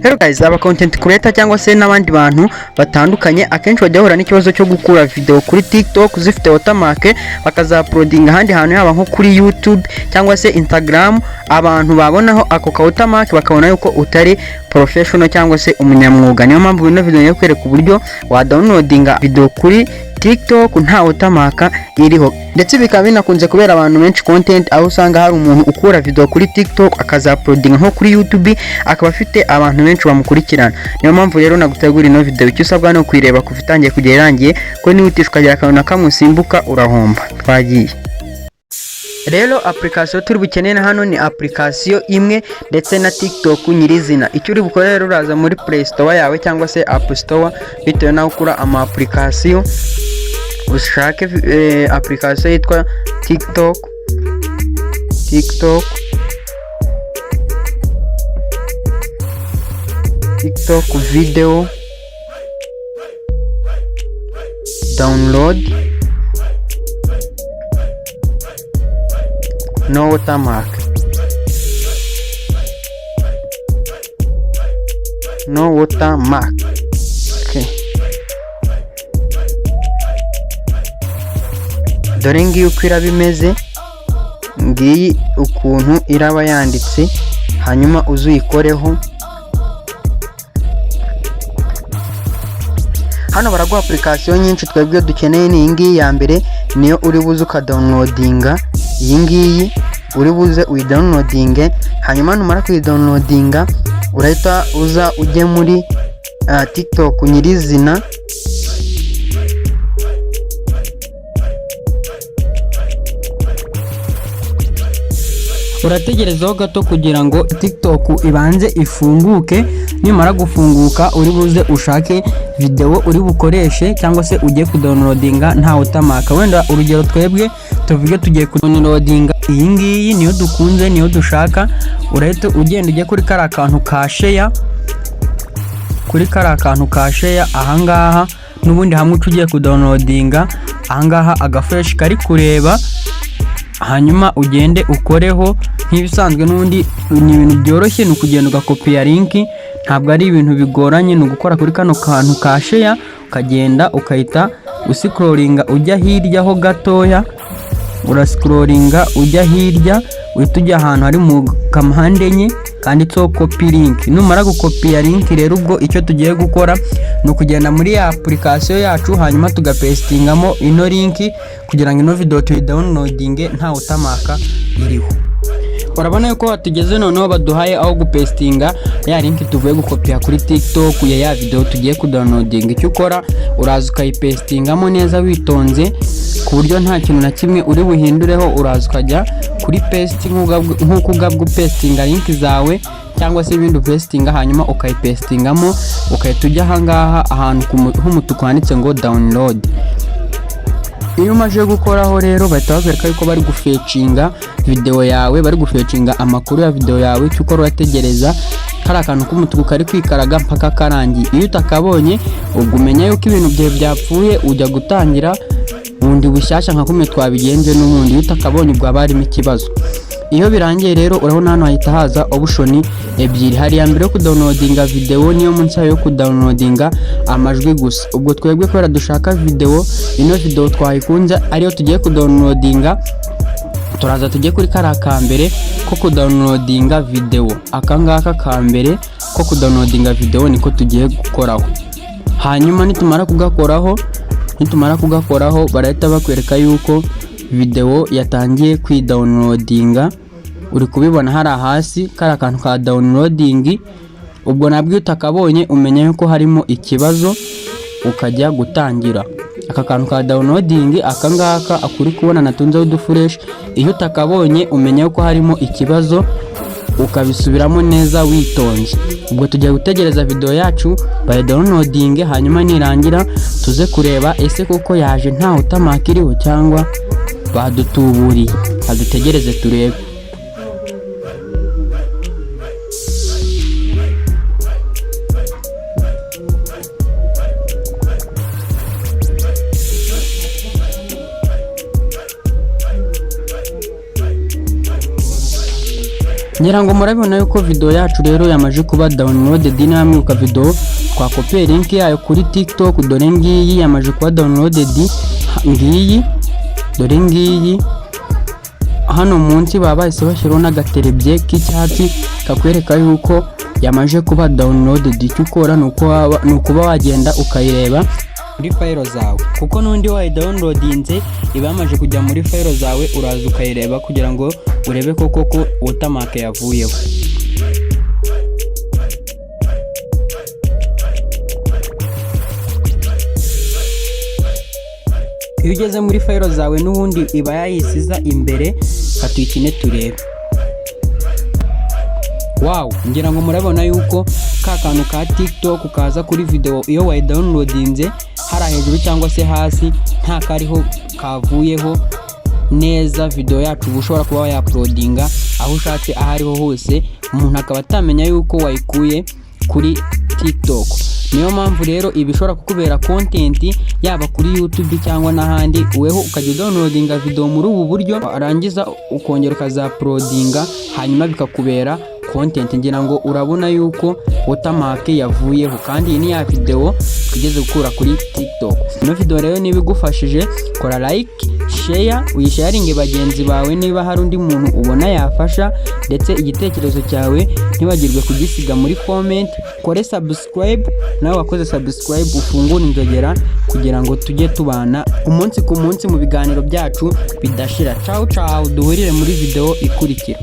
Rero guys, aba content creator cyangwa se n'abandi bantu batandukanye akenshi bajya bahura n'ikibazo cyo gukura video kuri TikTok zifite Watermark bakaza-uploading ahandi hantu yaba nko kuri YouTube cyangwa se Instagram, abantu babonaho ako Watermark bakabona yuko utari professional cyangwa se umunyamwuga. Niyo mpamvu bino video yo kwereka uburyo wa downloadinga video kuri TikTok nta Watermark iriho, ndetse bikaba binakunze kubera abantu benshi content aho usanga hari umuntu ukura video kuri TikTok akaza-uploading nko kuri YouTube akaba afite abantu benshi bamukurikirana. Niyo mpamvu rero nagutegura ino video, icyo usabwa no kwireba kuva itangiye kugera irangiye ko niwutishwa ukagira akantu na kamwe usimbuka urahomba. Twagiye. Rero application turi bukeneye hano ni application imwe ndetse na TikTok nyirizina. Icyo uri bukore rero uraza muri Play Store yawe cyangwa se App Store bitewe naho ukura ama application. Ushake application yitwa TikTok video download no Watermark. Okay. Dore ngiye uko iraba imeze, ngiyi ukuntu iraba yanditse, hanyuma uzuyikoreho. Hano baraguha application nyinshi, twebwe dukeneye ni ngiyi ya mbere, niyo uri buze ukadownloadinga. Iyi ngiyi uri buze uyidownloadinge, hanyuma numara kuyidownloadinga urahita uza ujye muri TikTok nyirizina. Urategerezaho gato kugira ngo TikTok ibanze ifunguke. Nimara gufunguka uri buze ushake video uri bukoreshe cyangwa se ujye kudownloadinga nta Watermark. Wenda urugero twebwe tuvuge tugiye kudownloadinga iyi ngiyi, niyo dukunze, niyo dushaka. Urahita ugenda ujye kuri kara kantu ka share, ahangaha n'ubundi hamwe ugiye kudownloadinga, ahangaha agafresh kari kureba, hanyuma ugende ukoreho nk'ibisanzwe. N'ubundi ni ibintu byoroshye, ni ukugenda ugakopia link, ntabwo ari ibintu bigoranye. Ni ugukora kuri kano kantu ka share, ukagenda ukahita uscrollinga ujya hirya ho gatoya, urascrollinga ujya hirya, uhita ujya ahantu hari mu kampande enye kanditseho copy link. Numara gukopia link rero ubwo icyo tugiye gukora ni ukugenda muri ya application yacu, hanyuma tugapestingamo ino link kugira ngo ino video tuyidownloadinge nta Watermark iriho. Urabona yuko watugeze noneho baduhaye aho gupestinga ya link tuvuye gukopia kuri TikTok ya video tugiye kudownloadinga. Icyo ukora uraza ukayipestingamo neza witonze ku buryo nta kintu na kimwe uri buhindureho. Uraza ukajya kuri paste nk'uko ugabwa pestinga link zawe cyangwa se ibindi pestinga, hanyuma ukayipestingamo, ukahita ujya ahangaha ahantu h'umutuku handitse ngo download. Iyo umaze gukoraho rero bahita bakwereka yuko bari gufetchinga video yawe, bari gufetchinga amakuru ya video yawe. Cyo ukora urategereza kari akantu k'umutuku kari kwikaraga mpaka karangiye. Iyo utakabonye ubwo umenya yuko ibintu byawe byapfuye, ujya gutangira bundi bushyashya nka kumwe twabigenje n'ubundi. Iyo utakabonye ubwo aba harimo ikibazo. Iyo birangiye rero urabona hano hahita haza option ebyiri. Hari ya mbere yo kudownloadinga video, niyo munsi yo kudownloadinga amajwi gusa. Ubwo twebwe kubera dushaka video, ino video twayikunze ariyo tugiye kudownloadinga, turaza tujye kuri kara ka mbere ko kudownloadinga video. Akangaka ka mbere ko kudownloadinga video niko tugiye gukoraho. Hanyuma nitumara kugakoraho barahita bakwereka yuko video yatangiye kwidownloadinga. Uri kubibona hari hasi kari akantu ka downloading. Ubwo nabwo utakabonye umenya yuko harimo ikibazo, ukajya gutangira aka kantu ka downloading. Akangaka akuri kubona natunzeho udufresh, iyo utakabonye umenya yuko harimo ikibazo, ukabisubiramo neza witonze. Ubwo tugiye gutegereza video yacu by downloading, hanyuma nirangira tuze kureba ese koko yaje nta Watermark iriho cyangwa badutuburiye. Adutegereze turebe. ngira ngo murabibona yuko video yacu rero yamaje kuba downloaded. Namwe uka video twakopiye link yayo kuri TikTok, dore ngiyi yamaje kuba downloaded. Ngiyi dore ngiyi hano munsi bahise bashyiraho n'agaterebye k'icyatsi kakwereka yuko yamaje kuba downloaded. Icyo ukora ni ukuba wagenda ukayireba muri file zawe, kuko nundi wayi downloadinze iba yamaje kujya muri file zawe, uraza ukayireba kugira ngo urebe koko ko Watermark yavuyeho. Iyo ugeze muri file zawe n'ubundi iba yayisiza imbere, katuyikine turebe. Wow, ngira ngo murabona yuko ka kantu ka TikTok kaza kuri video iyo wayi downloadinze hara hejuru cyangwa se hasi nta kariho kavuyeho neza. Video yacu ushobora kuba wayaploadinga aho ushatse ahariho hose, umuntu akaba atamenya yuko wayikuye kuri TikTok. Niyo mpamvu rero ibi bishobora kukubera content yaba kuri YouTube cyangwa n'ahandi, weho ukajya downloadinga video muri ubu buryo, arangiza ukongera ukazaplodinga hanyuma bikakubera content. Ngira ngo urabona yuko Watermark yavuyeho, kandi iyi ni ya video tugeze gukura kuri TikTok. Ino video rero niba igufashije, kora like, share, uyisharinge bagenzi bawe niba hari undi muntu ubona yafasha, ndetse igitekerezo cyawe ntibagirwe kugisiga muri comment. Kore subscribe, nawe wakoze subscribe ufungure inzogera kugira ngo tujye tubana umunsi ku munsi mu biganiro byacu bidashira. Ciao ciao, duhurire muri video ikurikira.